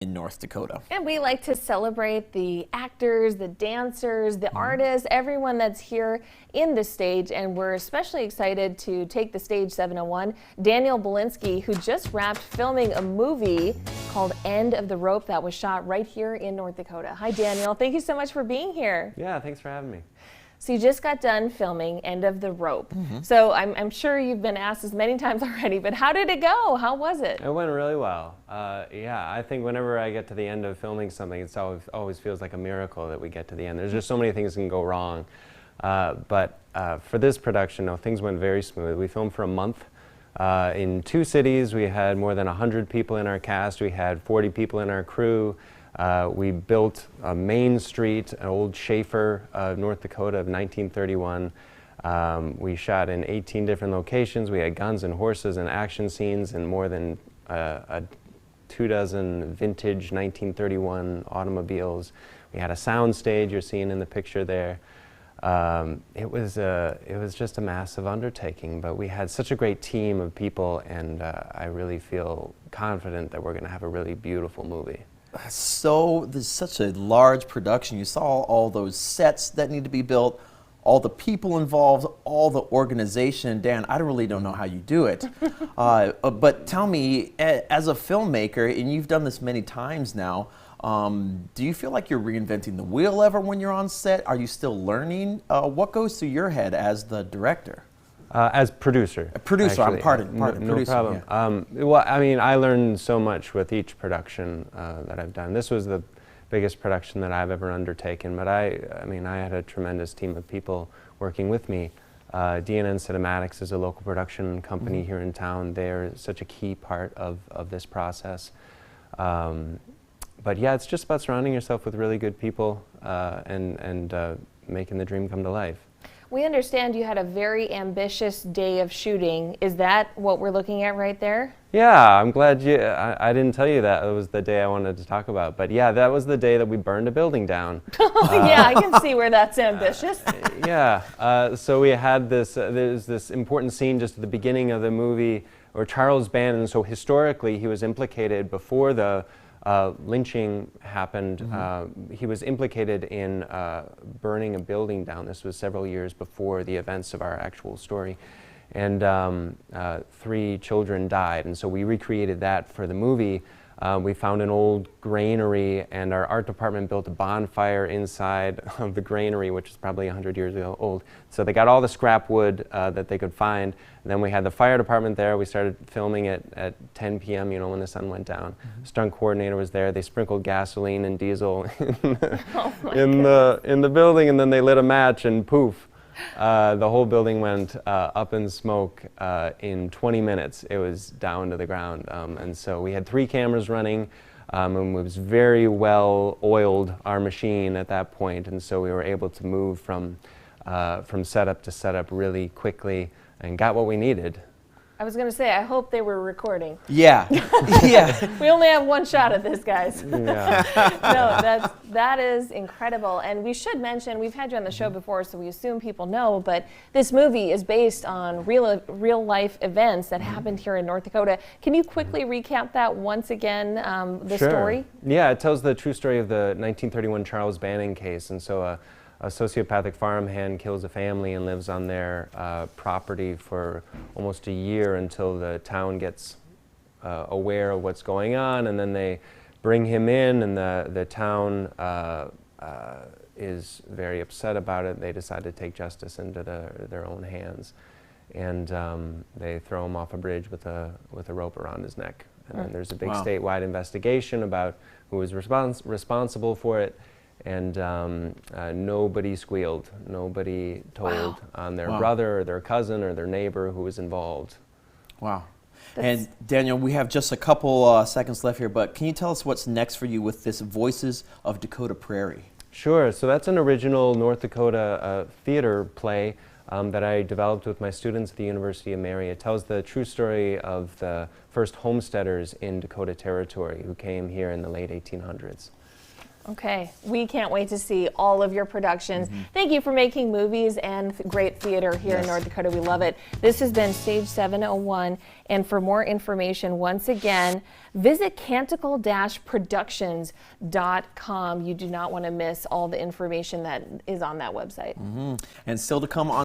in North Dakota. And we like to celebrate the actors, the dancers, the artists, everyone that's here in the stage. And we're especially excited to take the stage 701, Daniel Bielinski, who just wrapped filming a movie called End of the Rope that was shot right here in North Dakota. Hi, Daniel. Thank you so much for being here. Yeah, thanks for having me. So you just got done filming End of the Rope. So I'm sure you've been asked this many times already, but how did it go? How was it? It went really well. Yeah, I think whenever I get to the end of filming something, it always feels like a miracle that we get to the end. There's just so many things that can go wrong. But for this production, no, things went very smooth. We filmed for a month in 2 cities. We had more than 100 people in our cast. We had 40 people in our crew. We built a main street, an old Schaefer, North Dakota of 1931. We shot in 18 different locations. We had guns and horses and action scenes and more than 24 vintage 1931 automobiles. We had a sound stage you're seeing in the picture there. It was just a massive undertaking, but we had such a great team of people, and I really feel confident that we're going to have a really beautiful movie. So there's such a large production. You saw all those sets that need to be built, all the people involved, all the organization. Dan, I really don't know how you do it. But tell me, as a filmmaker, and you've done this many times now, do you feel like you're reinventing the wheel ever when you're on set? Are you still learning? What goes through your head as the director? As producer. A producer, actually. pardon, No producer. problem. Yeah. Well, I mean, I learned so much with each production that I've done. This was the biggest production that I've ever undertaken, but I mean, I had a tremendous team of people working with me. DNN Cinematics is a local production company here in town. They're such a key part of this process. But yeah, it's just about surrounding yourself with really good people and making the dream come to life. We understand you had a very ambitious day of shooting. Is that what we're looking at right there? Yeah, I'm glad I didn't tell you that. It was the day I wanted to talk about. But yeah, that was the day that we burned a building down. Yeah, I can see where that's ambitious. Yeah, so we had there's this important scene just at the beginning of the movie where Charles Bannon, so historically he was implicated before the lynching happened. He was implicated in burning a building down. This was several years before the events of our actual story. And 3 children died, and so we recreated that for the movie. We found an old granary, and our art department built a bonfire inside of the granary, which is probably 100 years old. So they got all the scrap wood that they could find. And then we had the fire department there. We started filming it at 10 p.m., you know, when the sun went down. Stunt coordinator was there. They sprinkled gasoline and diesel in the building, and then they lit a match, and poof. The whole building went up in smoke in 20 minutes. It was down to the ground. And so we had 3 cameras running, and it was very well oiled, our machine at that point. And so we were able to move from setup to setup really quickly and got what we needed. I was going to say, I hope they were recording. Yeah. Yeah. We only have 1 shot at this, guys. Yeah. No, that is incredible. And we should mention, we've had you on the show before, so we assume people know, but this movie is based on real life events that happened here in North Dakota. Can you quickly recap that once again, the story? Yeah, it tells the true story of the 1931 Charles Bannon case. And so a sociopathic farmhand kills a family and lives on their property for almost a year until the town gets aware of what's going on, and then they bring him in, and the town is very upset about it. They decide to take justice into their own hands, and they throw him off a bridge with a rope around his neck. And then there's a big statewide investigation about who was responsible for it. And nobody squealed. Nobody told on their brother or their cousin or their neighbor who was involved. Wow. And Daniel, we have just a couple seconds left here, but can you tell us what's next for you with this Voices of Dakota Prairie? Sure. So that's an original North Dakota theater play that I developed with my students at the University of Mary. It tells the true story of the first homesteaders in Dakota Territory who came here in the late 1800s. Okay, we can't wait to see all of your productions. Thank you for making movies and great theater here in North Dakota. We love it. This has been Stage 701, and for more information, once again, visit canticle-productions.com. You do not want to miss all the information that is on that website. And still to come on